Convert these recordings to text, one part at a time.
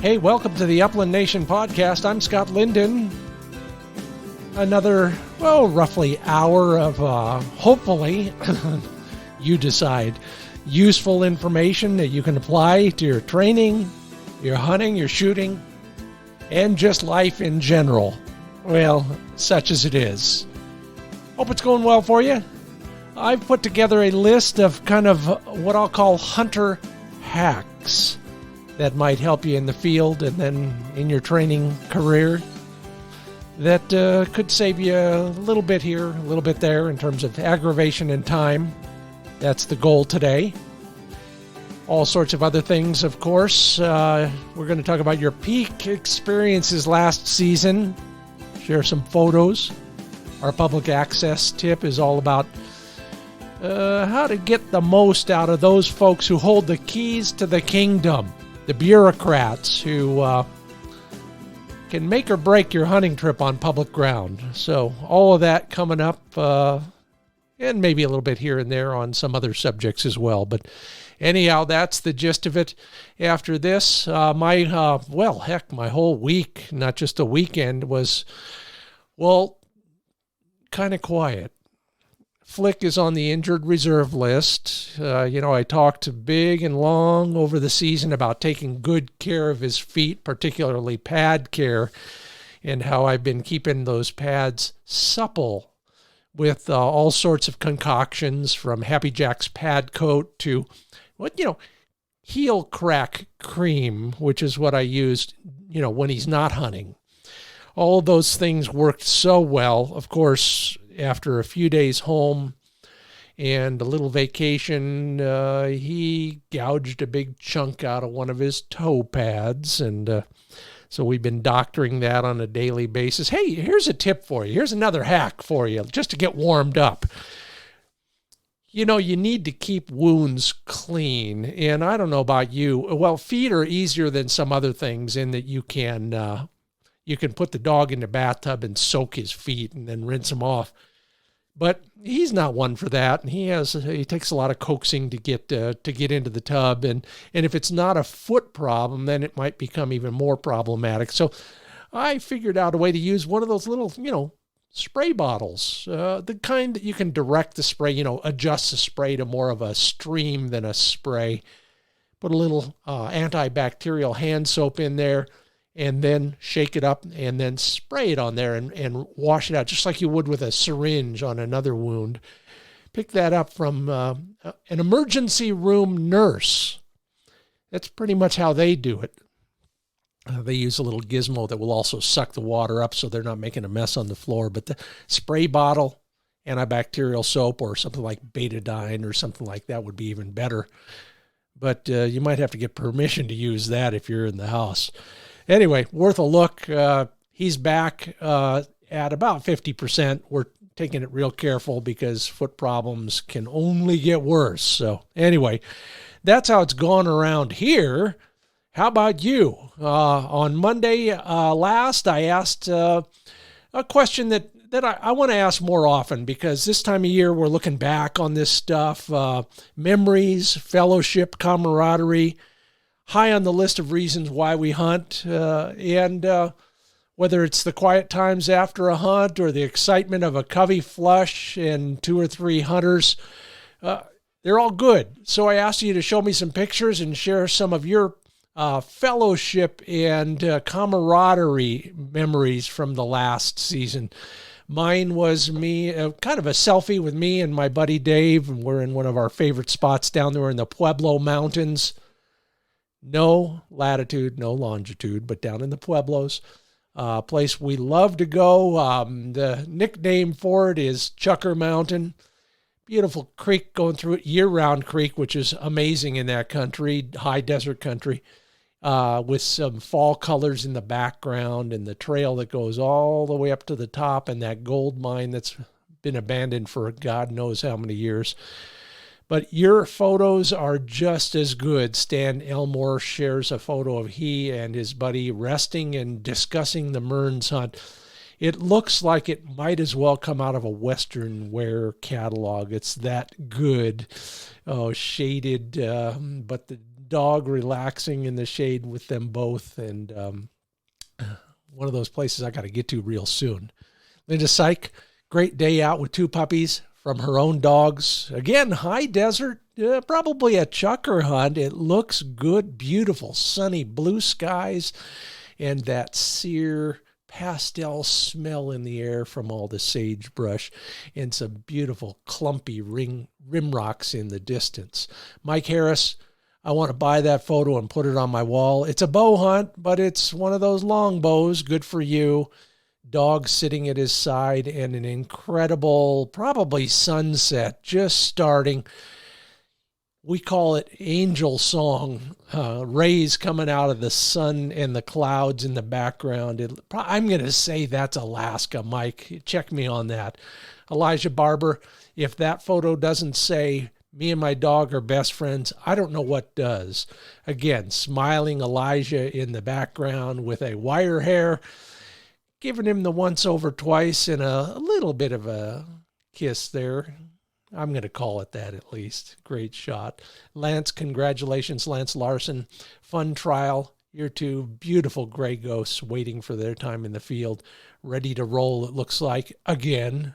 Hey, welcome to the Upland Nation podcast. I'm Scott Linden. Another, roughly hour of, hopefully, you decide, useful information that you can apply to your training, your hunting, your shooting, and just life in general. Well, such as it is. Hope it's going well for you. I've put together a list of kind of what I'll call hunter hacks that might help you in the field and then in your training career that could save you a little bit here, a little bit there in terms of aggravation and time. That's the goal today. All sorts of other things, of course. We're going to talk about your peak experiences last season, share some photos. Our public access tip is all about how to get the most out of those folks who hold the keys to the kingdom. The bureaucrats who can make or break your hunting trip on public ground. So all of that coming up, and maybe a little bit here and there on some other subjects as well. But anyhow, that's the gist of it. After this, my whole week, not just a weekend, was, kind of quiet. Flick is on the injured reserve list. I talked big and long over the season about taking good care of his feet, particularly pad care, and how I've been keeping those pads supple with all sorts of concoctions from Happy Jack's pad coat to heel crack cream, which is what I used, when he's not hunting. All those things worked so well. Of course, after a few days home and a little vacation, he gouged a big chunk out of one of his toe pads. And so we've been doctoring that on a daily basis. Hey, here's a tip for you. Here's another hack for you, just to get warmed up. You need to keep wounds clean. And I don't know about you. Well, feet are easier than some other things in that you can put the dog in the bathtub and soak his feet and then rinse them off. But he's not one for that, and he takes a lot of coaxing to get into the tub, and if it's not a foot problem, then it might become even more problematic. So I figured out a way to use one of those little, spray bottles, the kind that you can direct the spray, adjust the spray to more of a stream than a spray. Put a little antibacterial hand soap in there, and then shake it up and then spray it on there and wash it out, just like you would with a syringe on another wound. Pick that up from an emergency room nurse. That's pretty much how they do it. They use a little gizmo that will also suck the water up so they're not making a mess on the floor. But the spray bottle, antibacterial soap, or something like betadine or something like that would be even better. But you might have to get permission to use that if you're in the house. Anyway, worth a look. He's back at about 50%. We're taking it real careful because foot problems can only get worse. So anyway, that's how it's gone around here. How about you? On Monday last, I asked a question that I want to ask more often, because this time of year we're looking back on this stuff. Memories, fellowship, camaraderie, high on the list of reasons why we hunt, and whether it's the quiet times after a hunt or the excitement of a covey flush and 2 or 3 hunters, they're all good. So I asked you to show me some pictures and share some of your fellowship and camaraderie memories from the last season. Mine was me, kind of a selfie with me and my buddy Dave, and we're in one of our favorite spots down there in the Pueblo Mountains. No latitude, no longitude, but down in the Pueblos, place we love to go. The nickname for it is Chucker Mountain. Beautiful creek going through it, year-round creek, which is amazing in that country, high desert country, with some fall colors in the background and the trail that goes all the way up to the top, and that gold mine that's been abandoned for God knows how many years. But your photos are just as good. Stan Elmore shares a photo of he and his buddy resting and discussing the Mearns hunt. It looks like it might as well come out of a Western wear catalog. It's that good. Oh, shaded, but the dog relaxing in the shade with them both. And one of those places I got to get to real soon. Linda Syke, great day out with 2 puppies from her own dogs. Again, high desert, probably a chucker hunt. It looks good, beautiful, sunny blue skies, and that sear pastel smell in the air from all the sagebrush, and some beautiful clumpy rim rocks in the distance. Mike Harris, I want to buy that photo and put it on my wall. It's a bow hunt, but it's one of those long bows. Good for you. Dog sitting at his side, and an incredible, probably sunset just starting. We call it angel song, rays coming out of the sun and the clouds in the background. I'm going to say that's Alaska, Mike. Check me on that. Elijah Barber, if that photo doesn't say me and my dog are best friends, I don't know what does. Again, smiling Elijah in the background with a wire hair, giving him the once over twice and a little bit of a kiss there. I'm going to call it that at least. Great shot. Lance, congratulations, Lance Larson. Fun trial. Your 2 beautiful gray ghosts waiting for their time in the field. Ready to roll, it looks like, again.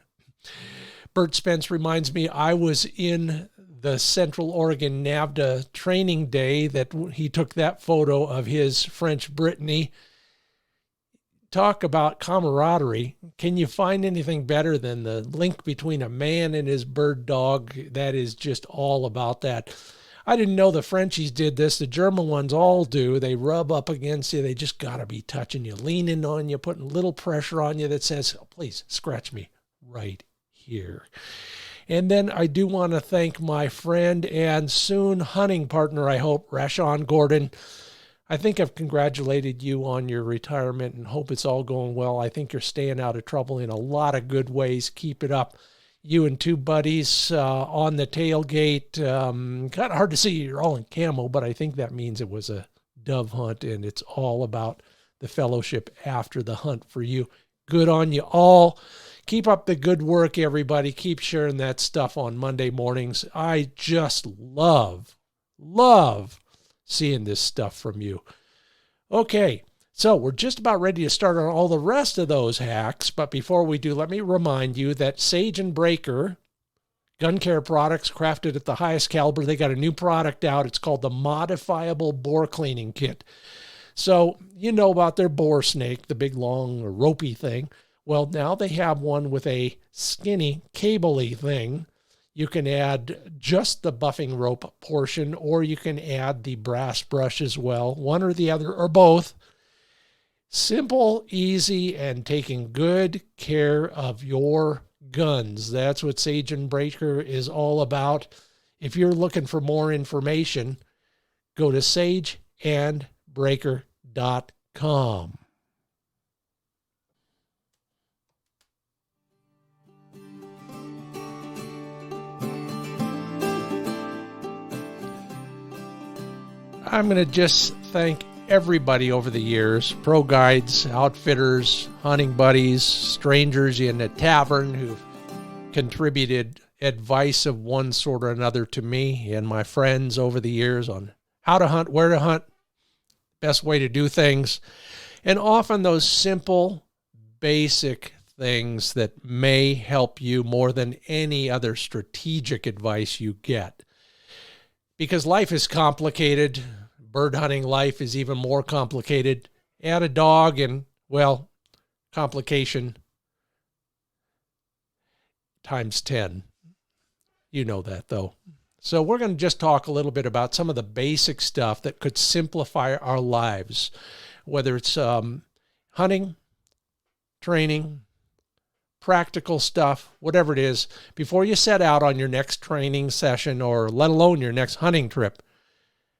Bert Spence reminds me I was in the Central Oregon NAVDA training day that he took that photo of his French Brittany. Talk about camaraderie. Can you find anything better than the link between a man and his bird dog? That is just all about that. I didn't know the Frenchies did this. The German ones all do. They rub up against you. They just got to be touching you, leaning on you, putting a little pressure on you that says, oh, please scratch me right here. And then I do want to thank my friend and soon hunting partner, I hope, Rashawn Gordon. I think I've congratulated you on your retirement and hope it's all going well. I think you're staying out of trouble in a lot of good ways. Keep it up. You and 2 buddies on the tailgate. Kind of hard to see. You're all in camo, but I think that means it was a dove hunt, and it's all about the fellowship after the hunt for you. Good on you all. Keep up the good work, everybody. Keep sharing that stuff on Monday mornings. I just love seeing this stuff from you. Okay, so we're just about ready to start on all the rest of those hacks, but before we do, let me remind you that Sage and Breaker, gun care products crafted at the highest caliber, they got a new product out. It's called the Modifiable Bore Cleaning Kit. So you know about their bore snake, the big long ropey thing. Well, now they have one with a skinny cable-y thing. You can add just the buffing rope portion, or you can add the brass brush as well, one or the other, or both. Simple, easy, and taking good care of your guns. That's what Sage and Breaker is all about. If you're looking for more information, go to sageandbreaker.com. I'm going to just thank everybody over the years, pro guides, outfitters, hunting buddies, strangers in a tavern who've contributed advice of one sort or another to me and my friends over the years on how to hunt, where to hunt, best way to do things, and often those simple, basic things that may help you more than any other strategic advice you get. Because life is complicated. Bird hunting life is even more complicated. Add a dog and, well, complication times 10. You know that, though. So we're going to just talk a little bit about some of the basic stuff that could simplify our lives, whether it's hunting, training, practical stuff, whatever it is, before you set out on your next training session or let alone your next hunting trip.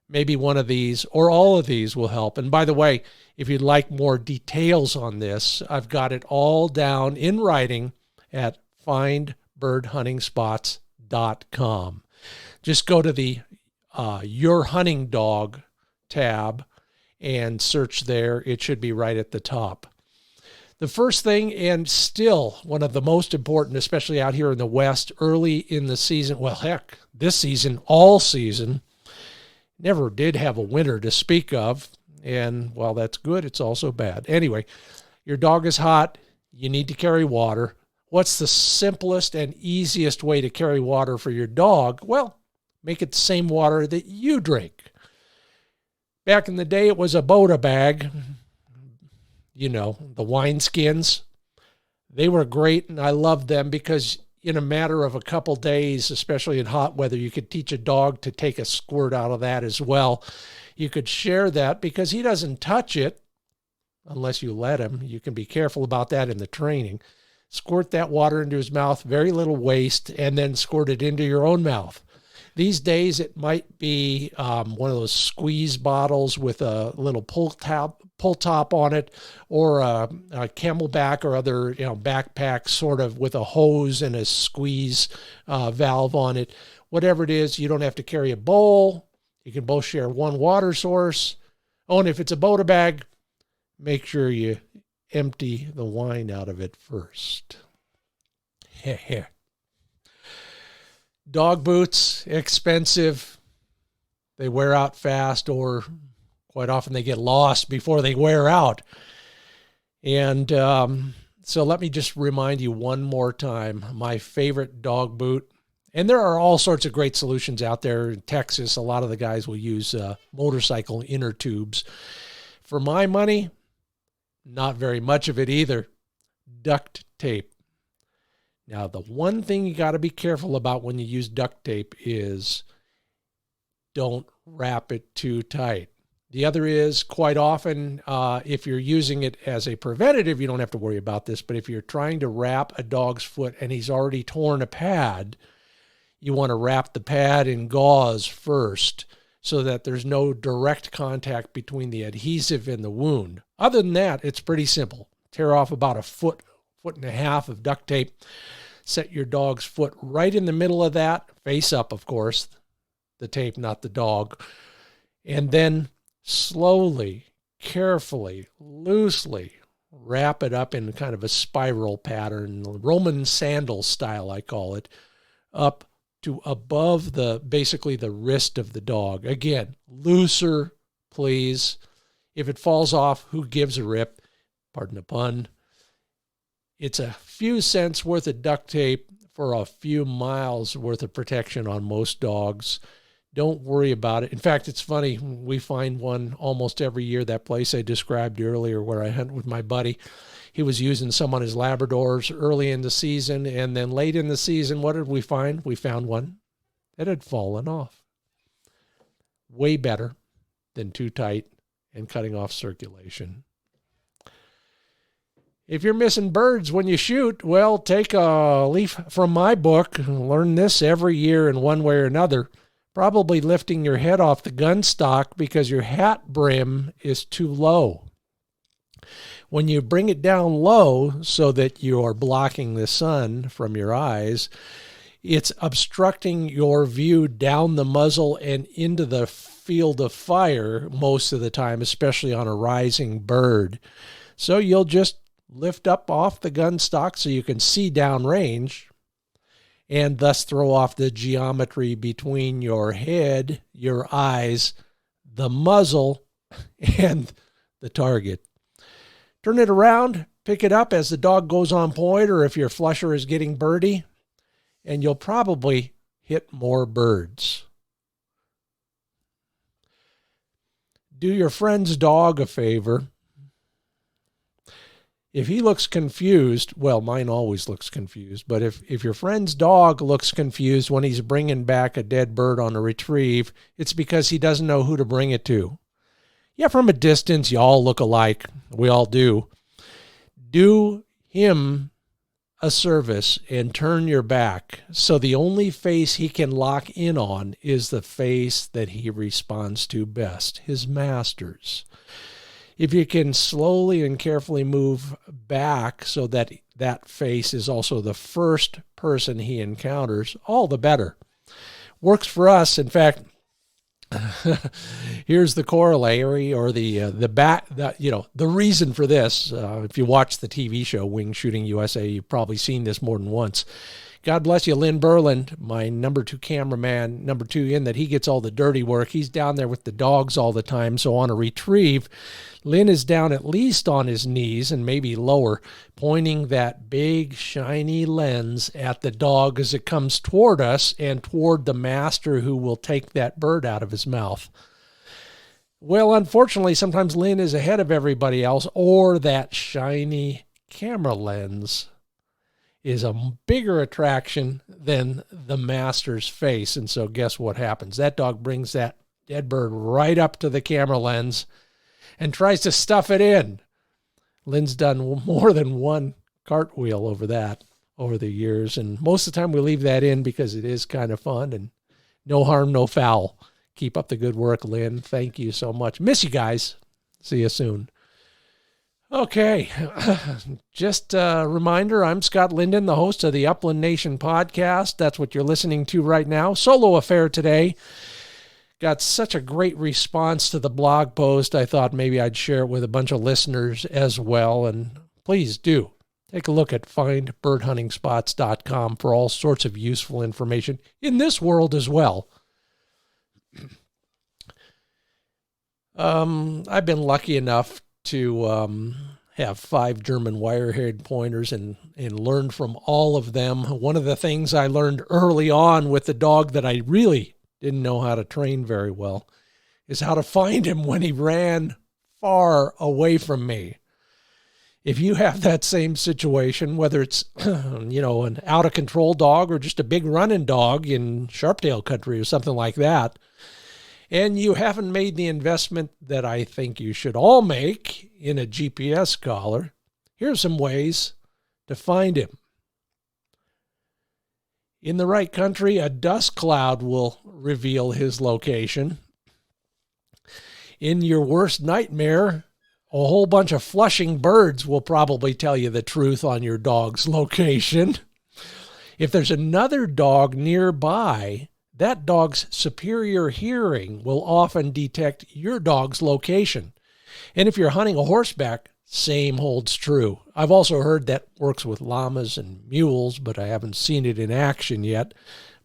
Maybe one of these or all of these will help. And by the way, if you'd like more details on this, I've got it all down in writing at findbirdhuntingspots.com. Just go to the Your Hunting Dog tab and search there. It should be right at the top. The first thing, and still one of the most important, especially out here in the West, early in the season, well, heck, this season, all season, Never did have a winter to speak of. And while that's good, it's also bad. Anyway, your dog is hot. You need to carry water. What's the simplest and easiest way to carry water for your dog? Well, make it the same water that you drink. Back in the day, it was a Boda bag. You know, the wine skins. They were great, and I loved them because in a matter of a couple days, especially in hot weather, you could teach a dog to take a squirt out of that as well. You could share that because he doesn't touch it unless you let him. You can be careful about that in the training. Squirt that water into his mouth, very little waste, and then squirt it into your own mouth. These days, it might be one of those squeeze bottles with a little pull top on it, or a Camelback or other backpack sort of with a hose and a squeeze valve on it. Whatever it is, you don't have to carry a bowl. You can both share one water source. Oh, and if it's a Boda bag, make sure you empty the wine out of it first. Dog boots, expensive. They wear out fast, or quite often they get lost before they wear out. And so let me just remind you one more time, my favorite dog boot. And there are all sorts of great solutions out there. In Texas, a lot of the guys will use motorcycle inner tubes. For my money, not very much of it either. Duct tape. Now, the one thing you got to be careful about when you use duct tape is don't wrap it too tight. The other is, quite often, if you're using it as a preventative, you don't have to worry about this, but if you're trying to wrap a dog's foot and he's already torn a pad, you want to wrap the pad in gauze first so that there's no direct contact between the adhesive and the wound. Other than that, it's pretty simple. Tear off about a foot and a half of duct tape. Set your dog's foot right in the middle of that, face up, of course, the tape, not the dog. And then slowly, carefully, loosely wrap it up in kind of a spiral pattern, Roman sandal style, I call it, up to above basically the wrist of the dog. Again, looser, please. If it falls off, who gives a rip? Pardon the pun. It's a few cents worth of duct tape for a few miles worth of protection on most dogs. Don't worry about it. In fact, it's funny. We find one almost every year. That place I described earlier where I hunt with my buddy, he was using some on his Labradors early in the season, and then late in the season, what did we find? We found one that had fallen off. Way better than too tight and cutting off circulation. If you're missing birds when you shoot, well, take a leaf from my book. Learn this every year in one way or another. Probably lifting your head off the gun stock because your hat brim is too low. When you bring it down low so that you are blocking the sun from your eyes, it's obstructing your view down the muzzle and into the field of fire most of the time, especially on a rising bird. So you'll just lift up off the gun stock so you can see downrange, and thus throw off the geometry between your head, your eyes, the muzzle, and the target. Turn it around, pick it up as the dog goes on point, or if your flusher is getting birdie, and you'll probably hit more birds. Do your friend's dog a favor. If he looks confused, well, mine always looks confused, but if your friend's dog looks confused when he's bringing back a dead bird on a retrieve, it's because he doesn't know who to bring it to. Yeah, from a distance, you all look alike. We all do. Do him a service and turn your back so the only face he can lock in on is the face that he responds to best, his master's. If you can slowly and carefully move back so that that face is also the first person he encounters, all the better. Works for us. In fact, here's the corollary or the reason for this. If you watch the TV show Wing Shooting USA, you've probably seen this more than once. God bless you, Lynn Berland, my number 2 cameraman, number 2 in that he gets all the dirty work. He's down there with the dogs all the time. So on a retrieve, Lynn is down at least on his knees and maybe lower, pointing that big shiny lens at the dog as it comes toward us and toward the master who will take that bird out of his mouth. Well, unfortunately, sometimes Lynn is ahead of everybody else, or that shiny camera lens is a bigger attraction than the master's face. And so guess what happens? That dog brings that dead bird right up to the camera lens and tries to stuff it in. Lynn's done more than one cartwheel over that over the years. And most of the time we leave that in because it is kind of fun and no harm, no foul. Keep up the good work, Lynn. Thank you so much. Miss you guys. See you soon. Okay, just a reminder, I'm Scott Linden, the host of the Upland Nation podcast. That's what you're listening to right now. Solo affair today. Got such a great response to the blog post, I thought maybe I'd share it with a bunch of listeners as well. And please do take a look at findbirdhuntingspots.com for all sorts of useful information in this world as well. I've been lucky enough to have 5 German wire-haired pointers and learned from all of them. One of the things I learned early on with the dog that I really didn't know how to train very well is how to find him when he ran far away from me. If you have that same situation, whether it's an out-of-control dog or just a big running dog in Sharptail country or something like that, and you haven't made the investment that I think you should all make in a GPS collar, here's some ways to find him. In the right country, a dust cloud will reveal his location. In your worst nightmare, a whole bunch of flushing birds will probably tell you the truth on your dog's location. If there's another dog nearby, that dog's superior hearing will often detect your dog's location. And if you're hunting a horseback, same holds true. I've also heard that works with llamas and mules, but I haven't seen it in action yet.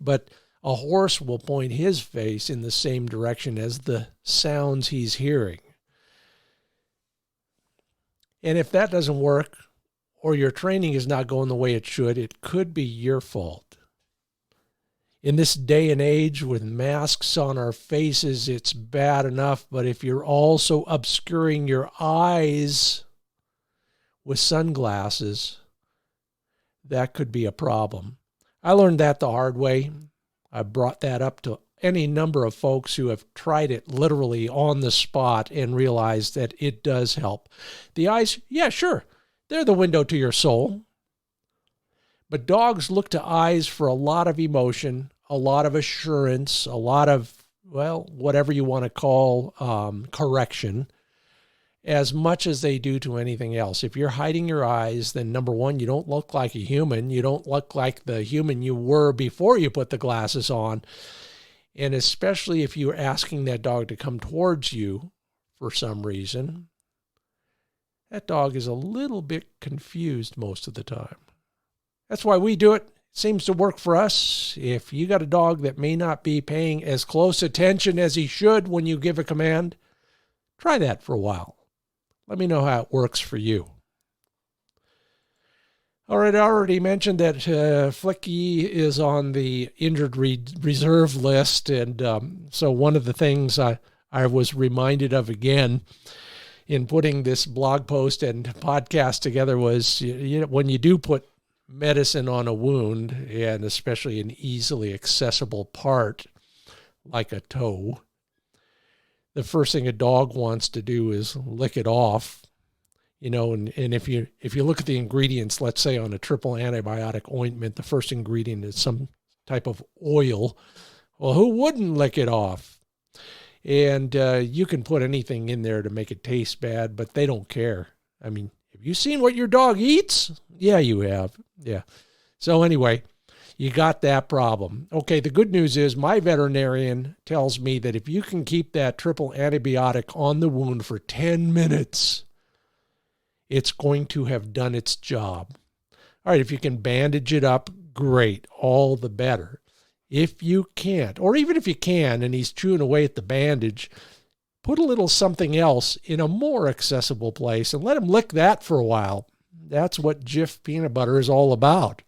But a horse will point his face in the same direction as the sounds he's hearing. And if that doesn't work, or your training is not going the way it should, it could be your fault. In this day and age with masks on our faces, it's bad enough, but if you're also obscuring your eyes with sunglasses, that could be a problem. I learned that the hard way. I brought that up to any number of folks who have tried it literally on the spot and realized that it does help. The eyes, yeah, sure, they're the window to your soul. But dogs look to eyes for a lot of emotion, a lot of assurance, a lot of, whatever you want to call correction, as much as they do to anything else. If you're hiding your eyes, then number one, you don't look like a human. You don't look like the human you were before you put the glasses on. And especially if you're asking that dog to come towards you for some reason, that dog is a little bit confused most of the time. That's why we do it. It seems to work for us. If you got a dog that may not be paying as close attention as he should when you give a command, try that for a while. Let me know how it works for you. All right, I already mentioned that Flicky is on the injured reserve list, and so one of the things I was reminded of again in putting this blog post and podcast together was, when you do put medicine on a wound, and especially an easily accessible part like a toe, the first thing a dog wants to do is lick it off. And if you look at the ingredients, let's say on a triple antibiotic ointment, the first ingredient is some type of oil. Well, who wouldn't lick it off? And you can put anything in there to make it taste bad, but they don't care. I mean, have you seen what your dog eats? Yeah, you have. Yeah. So anyway, you got that problem. Okay, the good news is my veterinarian tells me that if you can keep that triple antibiotic on the wound for 10 minutes, it's going to have done its job. All right, if you can bandage it up, great, all the better. If you can't, or even if you can and he's chewing away at the bandage, put a little something else in a more accessible place and let him lick that for a while. That's what Jif peanut butter is all about.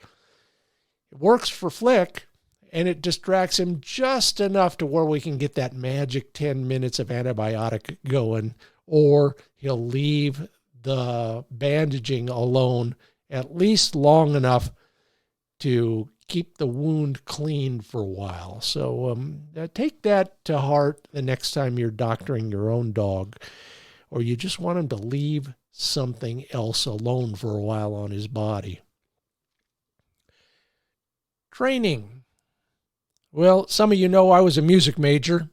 It works for Flick, and it distracts him just enough to where we can get that magic 10 minutes of antibiotic going, or he'll leave the bandaging alone at least long enough to keep the wound clean for a while. So take that to heart the next time you're doctoring your own dog, or you just want him to leave something else alone for a while on his body. Training. Well, some of you know I was a music major,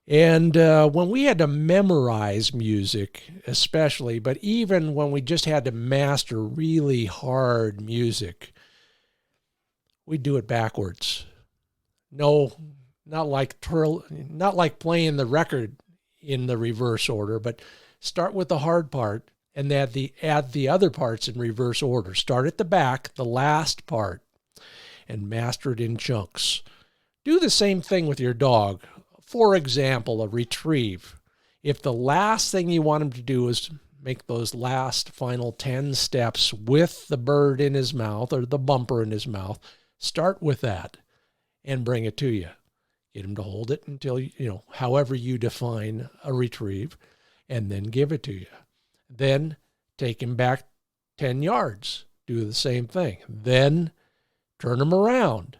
and when we had to memorize music especially, but even when we just had to master really hard music, we do it backwards. No, not like playing the record in the reverse order, but start with the hard part and add the other parts in reverse order. Start at the back, the last part, and master it in chunks. Do the same thing with your dog. For example, a retrieve. If the last thing you want him to do is make those last final 10 steps with the bird in his mouth or the bumper in his mouth, start with that and bring it to you. Get him to hold it until, however you define a retrieve, and then give it to you. Then take him back 10 yards. Do the same thing. Then turn him around.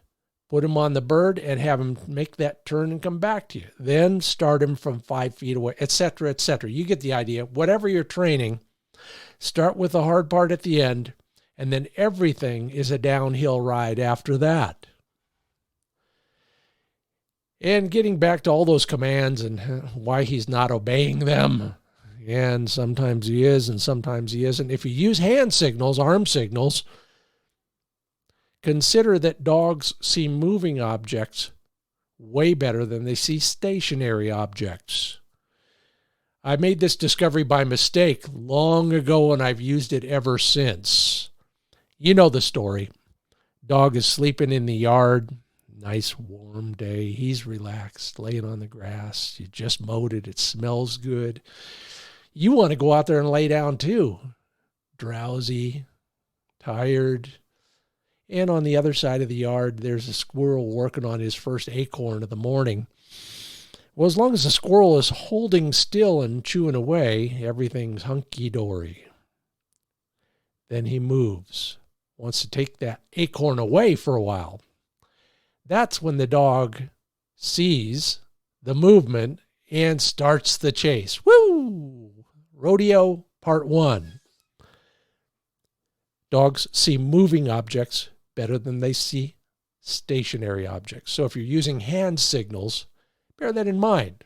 Put him on the bird and have him make that turn and come back to you. Then start him from 5 feet away, etc., etc. You get the idea. Whatever you're training, start with the hard part at the end, and then everything is a downhill ride after that. And getting back to all those commands and why he's not obeying them. And sometimes he is and sometimes he isn't. If you use hand signals, arm signals, consider that dogs see moving objects way better than they see stationary objects. I made this discovery by mistake long ago, and I've used it ever since. You know the story. Dog is sleeping in the yard. Nice warm day. He's relaxed, laying on the grass. You just mowed it. It smells good. You want to go out there and lay down too. Drowsy, tired. And on the other side of the yard, there's a squirrel working on his first acorn of the morning. Well, as long as the squirrel is holding still and chewing away, everything's hunky-dory. Then he moves, wants to take that acorn away for a while. That's when the dog sees the movement and starts the chase. Woo! Rodeo part 1. Dogs see moving objects better than they see stationary objects. So if you're using hand signals, bear that in mind.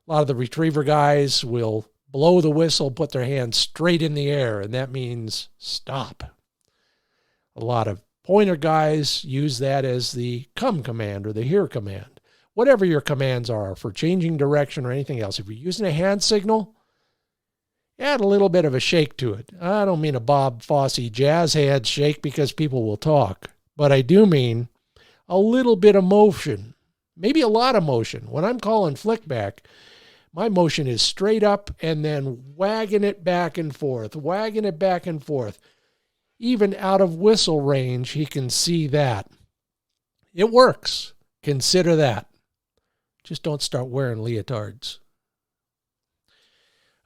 A lot of the retriever guys will blow the whistle, put their hands straight in the air, and that means stop. A lot of pointer guys use that as the come command or the here command. Whatever your commands are for changing direction or anything else, if you're using a hand signal, add a little bit of a shake to it. I don't mean a Bob Fosse jazz hand shake because people will talk, but I do mean a little bit of motion, maybe a lot of motion. When I'm calling Flick back, my motion is straight up and then wagging it back and forth, wagging it back and forth. Even out of whistle range, he can see that. It works. Consider that. Just don't start wearing leotards.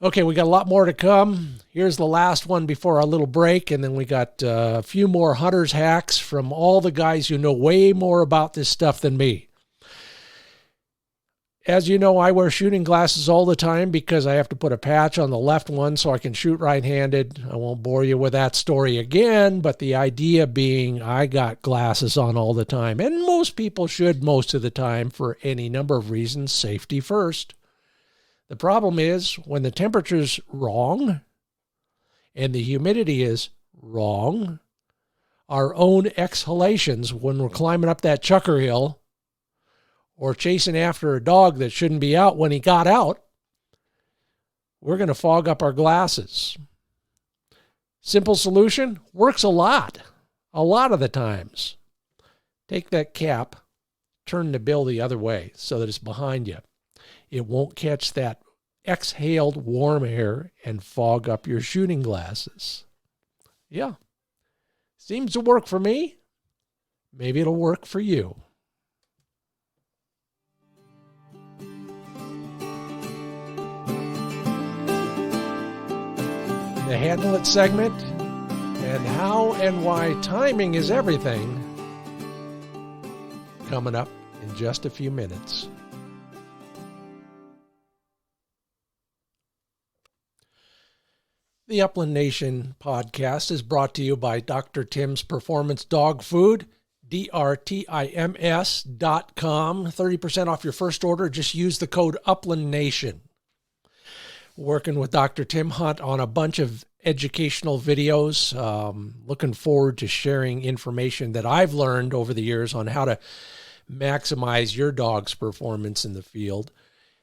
Okay, we got a lot more to come. Here's the last one before our little break, and then we got a few more hunter's hacks from all the guys who know way more about this stuff than me. As you know, I wear shooting glasses all the time because I have to put a patch on the left one so I can shoot right-handed. I won't bore you with that story again, but the idea being I got glasses on all the time, and most people should most of the time for any number of reasons, safety first. The problem is when the temperature's wrong and the humidity is wrong, our own exhalations when we're climbing up that chucker hill or chasing after a dog that shouldn't be out when he got out, we're going to fog up our glasses. Simple solution, works a lot. A lot of the times, take that cap, turn the bill the other way so that it's behind you. It won't catch that exhaled warm air and fog up your shooting glasses. Yeah. Seems to work for me. Maybe it'll work for you. The Handle It segment, and how and why timing is everything, coming up in just a few minutes. The Upland Nation podcast is brought to you by Dr. Tim's Performance Dog Food, DRTIMS.com. 30% off your first order. Just use the code Upland Nation. Working with Dr. Tim Hunt on a bunch of educational videos. Looking forward to sharing information that I've learned over the years on how to maximize your dog's performance in the field.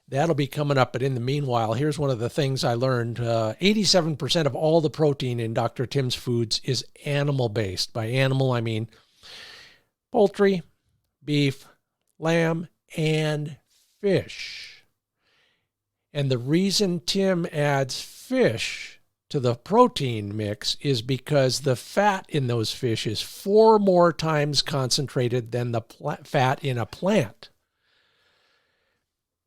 That'll be coming up, but in the meanwhile, here's one of the things I learned. 87% of all the protein in Dr. Tim's foods is animal-based. By animal, I mean poultry, beef, lamb, and fish. And the reason Tim adds fish to the protein mix is because the fat in those fish is 4 more times concentrated than the fat in a plant.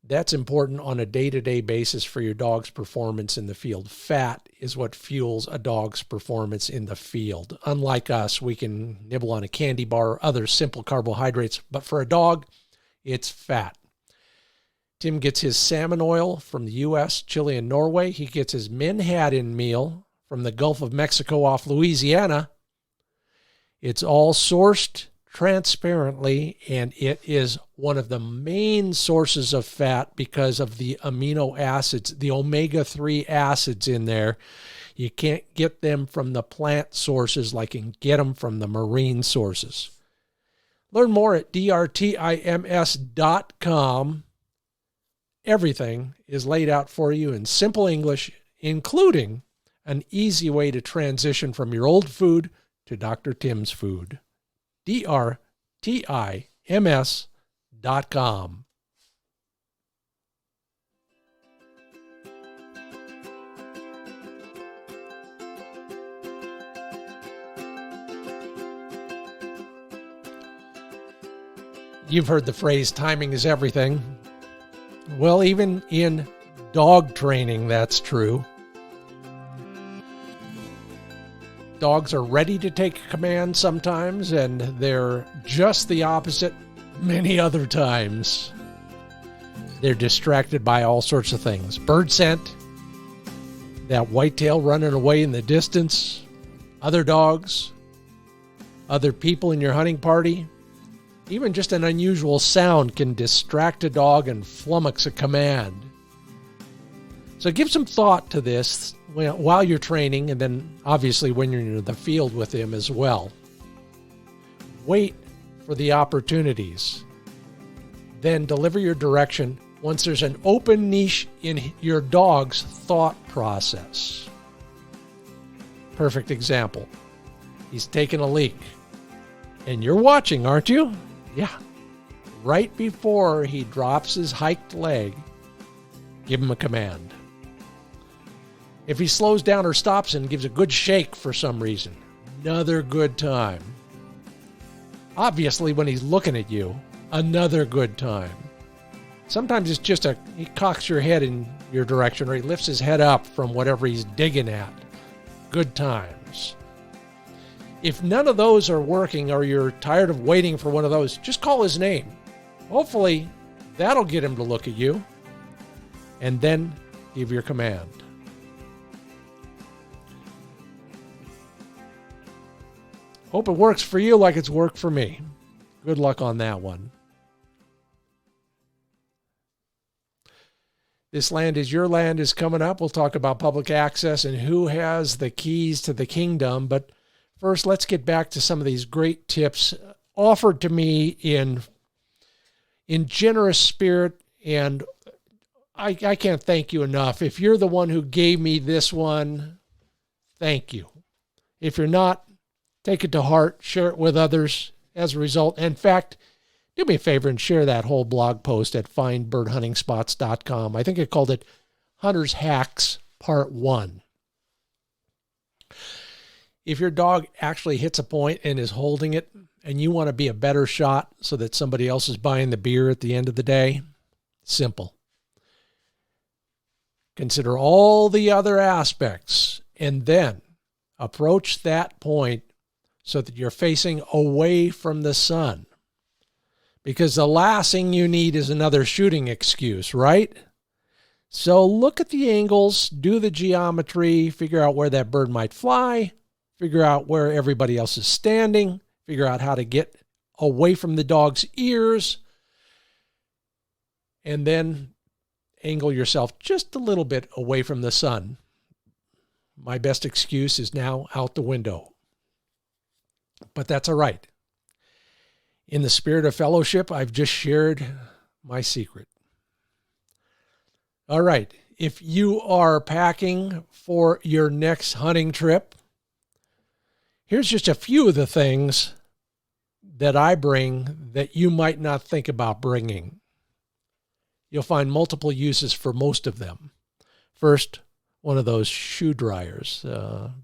That's important on a day-to-day basis for your dog's performance in the field. Fat is what fuels a dog's performance in the field. Unlike us, we can nibble on a candy bar or other simple carbohydrates, but for a dog, it's fat. Tim gets his salmon oil from the U.S., Chile, and Norway. He gets his menhaden meal from the Gulf of Mexico off Louisiana. It's all sourced transparently, and it is one of the main sources of fat because of the amino acids, the omega-3 acids in there. You can't get them from the plant sources like you can get them from the marine sources. Learn more at drtims.com. Everything is laid out for you in simple English, including an easy way to transition from your old food to Dr. Tim's food. drtims.com. You've heard the phrase, timing is everything. Well, even in dog training, that's true. Dogs are ready to take command sometimes, and they're just the opposite many other times. They're distracted by all sorts of things. Bird scent, that whitetail running away in the distance, other dogs, other people in your hunting party. Even just an unusual sound can distract a dog and flummox a command. So give some thought to this while you're training, and then obviously when you're in the field with him as well. Wait for the opportunities. Then deliver your direction once there's an open niche in your dog's thought process. Perfect example. He's taking a leak. And you're watching, aren't you? Yeah. Right before he drops his hiked leg, give him a command. If he slows down or stops and gives a good shake for some reason, another good time. Obviously, when he's looking at you, another good time. Sometimes it's just he cocks your head in your direction, or he lifts his head up from whatever he's digging at. Good times. If none of those are working, or you're tired of waiting for one of those, just call his name. Hopefully, that'll get him to look at you. And then give your command. Hope it works for you like it's worked for me. Good luck on that one. This Land is Your Land is coming up. We'll talk about public access and who has the keys to the kingdom. But first, let's get back to some of these great tips offered to me in generous spirit. And I can't thank you enough. If you're the one who gave me this one, thank you. If you're not, Take it to heart, share it with others as a result. In fact, do me a favor and share that whole blog post at findbirdhuntingspots.com. I think I called it Hunter's Hacks Part 1. If your dog actually hits a point and is holding it, and you want to be a better shot so that somebody else is buying the beer at the end of the day, simple. Consider all the other aspects and then approach that point so that you're facing away from the sun. Because the last thing you need is another shooting excuse, right? So look at the angles, do the geometry, figure out where that bird might fly, figure out where everybody else is standing, figure out how to get away from the dog's ears, and then angle yourself just a little bit away from the sun. My best excuse is now out the window. But that's all right. In the spirit of fellowship, I've just shared my secret. All right. If you are packing for your next hunting trip, here's just a few of the things that I bring that you might not think about bringing. You'll find multiple uses for most of them. First, one of those shoe dryers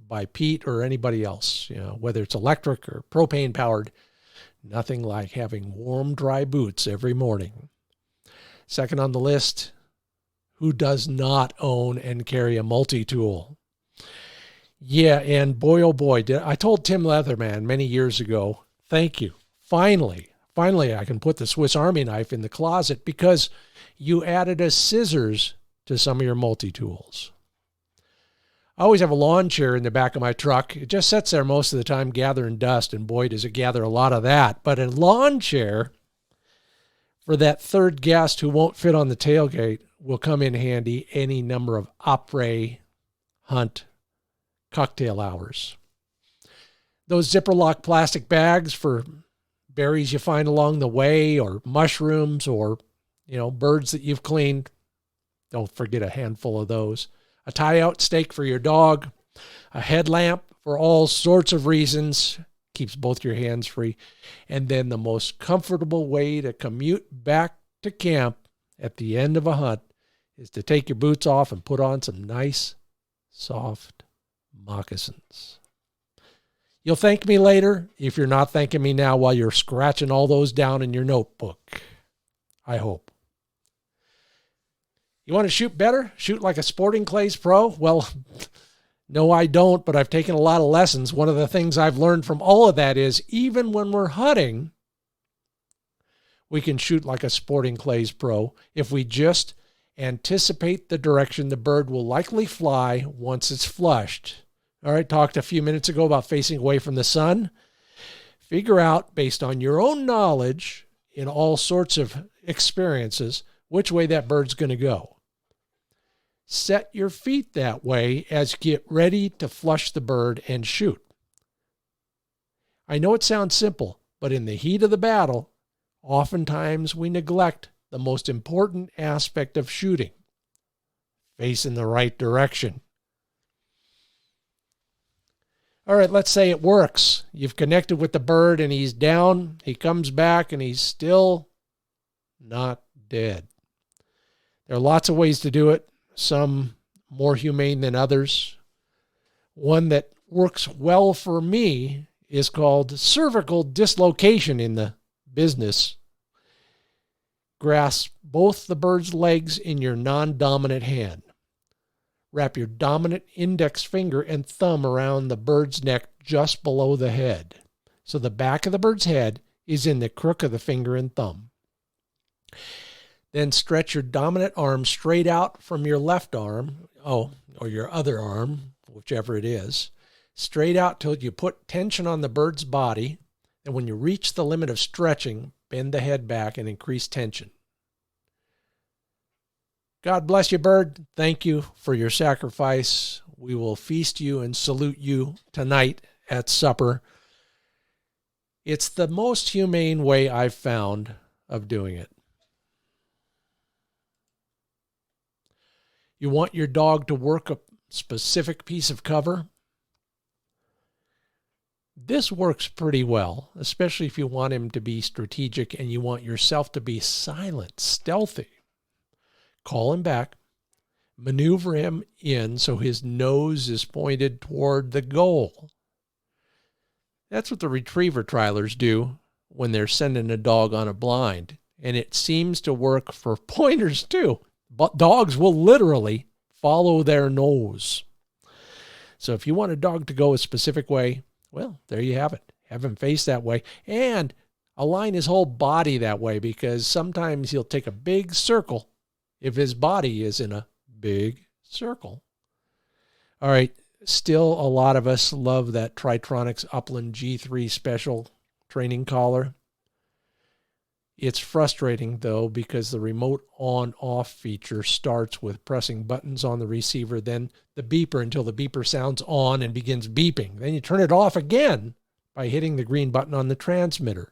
by Pete or anybody else, whether it's electric or propane powered. Nothing like having warm, dry boots every morning. Second on the list, who does not own and carry a multi-tool? Yeah, and boy, oh boy, I told Tim Leatherman many years ago, thank you. Finally, I can put the Swiss Army knife in the closet because you added a scissors to some of your multi-tools. I always have a lawn chair in the back of my truck. It just sits there most of the time gathering dust, and boy, does it gather a lot of that. But a lawn chair for that third guest who won't fit on the tailgate will come in handy any number of après hunt cocktail hours. Those zipper lock plastic bags for berries you find along the way, or mushrooms, or birds that you've cleaned. Don't forget a handful of those. A tie-out stake for your dog, a headlamp for all sorts of reasons, keeps both your hands free, and then the most comfortable way to commute back to camp at the end of a hunt is to take your boots off and put on some nice, soft moccasins. You'll thank me later if you're not thanking me now while you're scratching all those down in your notebook. I hope. You want to shoot better? Shoot like a sporting clays pro? Well, no, I don't, but I've taken a lot of lessons. One of the things I've learned from all of that is even when we're hunting, we can shoot like a sporting clays pro if we just anticipate the direction the bird will likely fly once it's flushed. All right, talked a few minutes ago about facing away from the sun. Figure out, based on your own knowledge in all sorts of experiences, which way that bird's going to go. Set your feet that way as you get ready to flush the bird and shoot. I know it sounds simple, but in the heat of the battle, oftentimes we neglect the most important aspect of shooting: face in the right direction. All right, let's say it works. You've connected with the bird and he's down. He comes back and he's still not dead. There are lots of ways to do it, some more humane than others. One that works well for me is called cervical dislocation in the business. Grasp both the bird's legs in your non-dominant hand. Wrap your dominant index finger and thumb around the bird's neck just below the head. So the back of the bird's head is in the crook of the finger and thumb. Then stretch your dominant arm straight out from your left arm, or your other arm, whichever it is, straight out till you put tension on the bird's body. And when you reach the limit of stretching, bend the head back and increase tension. God bless you, bird. Thank you for your sacrifice. We will feast you and salute you tonight at supper. It's the most humane way I've found of doing it. You want your dog to work a specific piece of cover? This works pretty well, especially if you want him to be strategic and you want yourself to be silent, stealthy. Call him back, maneuver him in so his nose is pointed toward the goal. That's what the retriever trialers do when they're sending a dog on a blind. And it seems to work for pointers too. But dogs will literally follow their nose. So if you want a dog to go a specific way, well, there you have it. Have him face that way and align his whole body that way, because sometimes he'll take a big circle if his body is in a big circle. All right. Still, a lot of us love that Tritronics Upland G3 special training collar. It's frustrating, though, because the remote on-off feature starts with pressing buttons on the receiver, then the beeper until the beeper sounds on and begins beeping. Then you turn it off again by hitting the green button on the transmitter.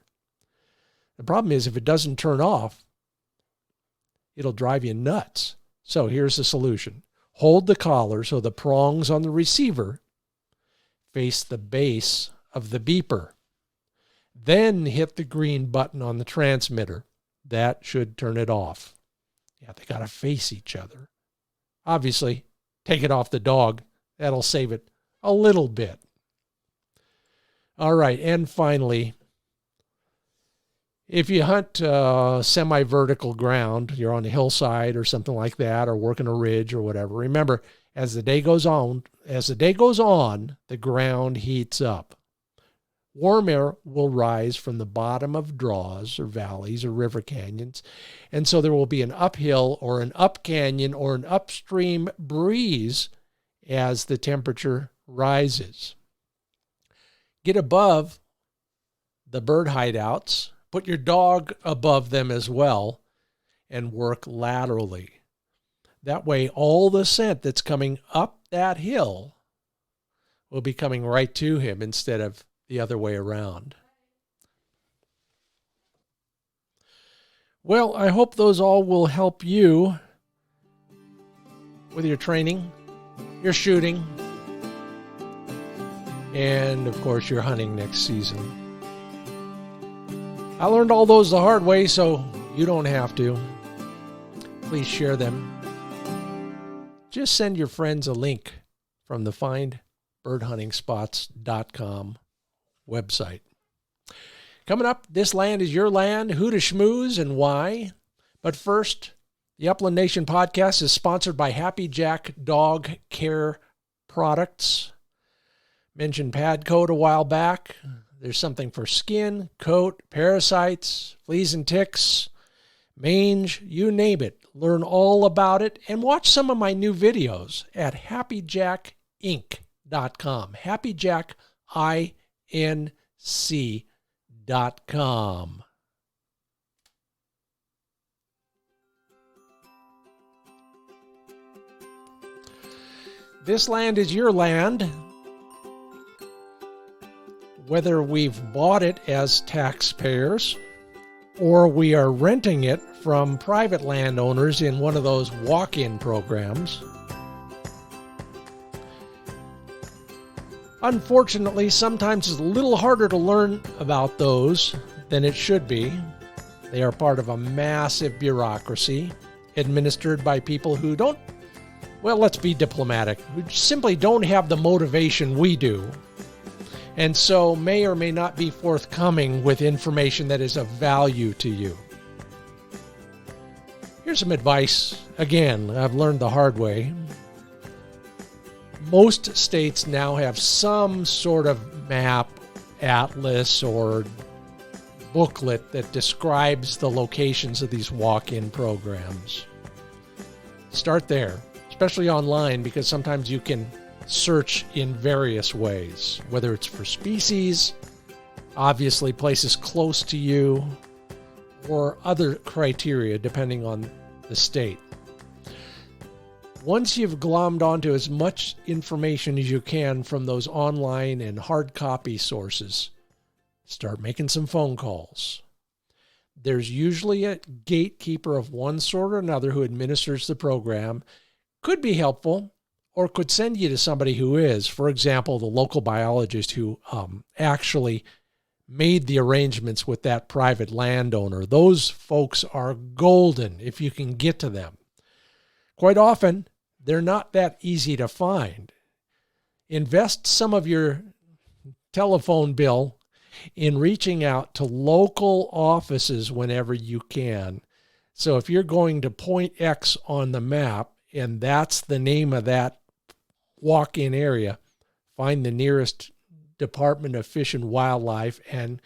The problem is if it doesn't turn off, it'll drive you nuts. So here's the solution. Hold the collar so the prongs on the receiver face the base of the beeper. Then hit the green button on the transmitter. That should turn it off. Yeah, they got to face each other. Obviously, take it off the dog. That'll save it a little bit. All right, and finally, if you hunt semi-vertical ground, you're on a hillside or something like that, or working a ridge or whatever, remember, as the day goes on, the ground heats up. Warm air will rise from the bottom of draws or valleys or river canyons, and so there will be an uphill or an up canyon or an upstream breeze as the temperature rises. Get above the bird hideouts, put your dog above them as well, and work laterally. That way, all the scent that's coming up that hill will be coming right to him instead of the other way around. Well, I hope those all will help you with your training, your shooting, and of course your hunting next season. I learned all those the hard way, so you don't have to. Please share them. Just send your friends a link from the findbirdhuntingspots.com website. Coming up, This Land is Your Land, who to schmooze and why. But first, the Upland Nation podcast is sponsored by Happy Jack Dog Care Products. Mentioned pad coat a while back. There's something for skin, coat, parasites, fleas and ticks, mange, you name it. Learn all about it and watch some of my new videos at happyjackinc.com. happyjackinc.com. This land is your land. Whether we've bought it as taxpayers or we are renting it from private landowners in one of those walk-in programs. Unfortunately, sometimes it's a little harder to learn about those than it should be. They are part of a massive bureaucracy administered by people who don't, well, let's be diplomatic, who simply don't have the motivation we do, and so may or may not be forthcoming with information that is of value to you. Here's some advice. Again, I've learned the hard way. Most states now have some sort of map, atlas, or booklet that describes the locations of these walk-in programs. Start there, especially online, because sometimes you can search in various ways, whether it's for species, obviously places close to you, or other criteria depending on the state. Once you've glommed onto as much information as you can from those online and hard copy sources, start making some phone calls. There's usually a gatekeeper of one sort or another who administers the program. Could be helpful, or could send you to somebody who is. For example, the local biologist who actually made the arrangements with that private landowner. Those folks are golden if you can get to them. Quite often, they're not that easy to find. Invest some of your telephone bill in reaching out to local offices whenever you can. So if you're going to point X on the map, and that's the name of that walk-in area, find the nearest Department of Fish and Wildlife and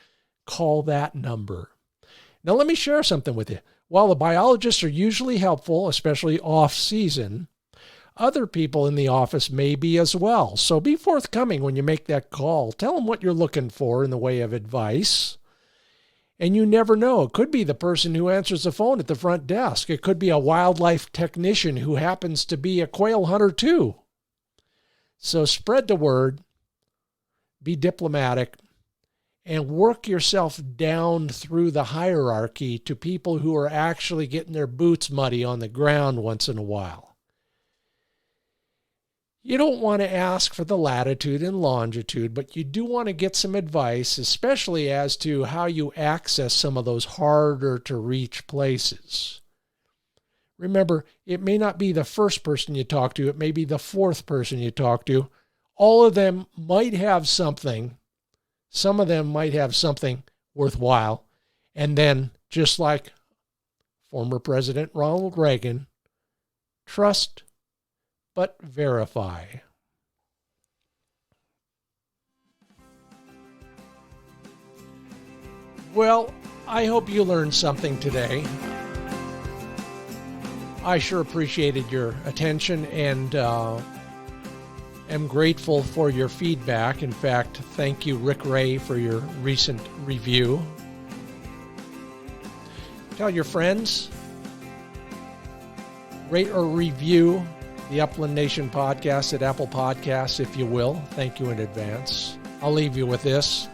call that number. Now let me share something with you. While the biologists are usually helpful, especially off-season, other people in the office may be as well. So be forthcoming when you make that call. Tell them what you're looking for in the way of advice. And you never know. It could be the person who answers the phone at the front desk. It could be a wildlife technician who happens to be a quail hunter too. So spread the word, be diplomatic, and work yourself down through the hierarchy to people who are actually getting their boots muddy on the ground once in a while. You don't want to ask for the latitude and longitude, but you do want to get some advice, especially as to how you access some of those harder to reach places. Remember, it may not be the first person you talk to, it may be the fourth person you talk to. All of them might have something. Some of them might have something worthwhile. And then, just like former President Ronald Reagan, trust but verify. Well, I hope you learned something today. I sure appreciated your attention and am grateful for your feedback. In fact, thank you, Rick Ray, for your recent review. Tell your friends, rate or review the Upland Nation podcast at Apple Podcasts, if you will. Thank you in advance. I'll leave you with this.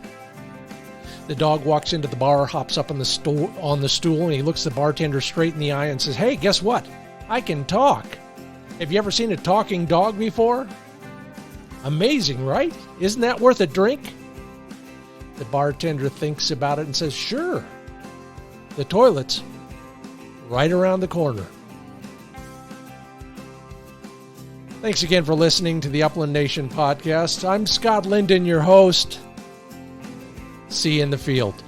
The dog walks into the bar, hops up on the stool, and he looks the bartender straight in the eye and says, "Hey, guess what? I can talk." Have you ever seen a talking dog before? Amazing, right? Isn't that worth a drink? The bartender thinks about it and says, "Sure. The toilet's right around the corner." Thanks again for listening to the Upland Nation podcast. I'm Scott Linden, your host. See you in the field.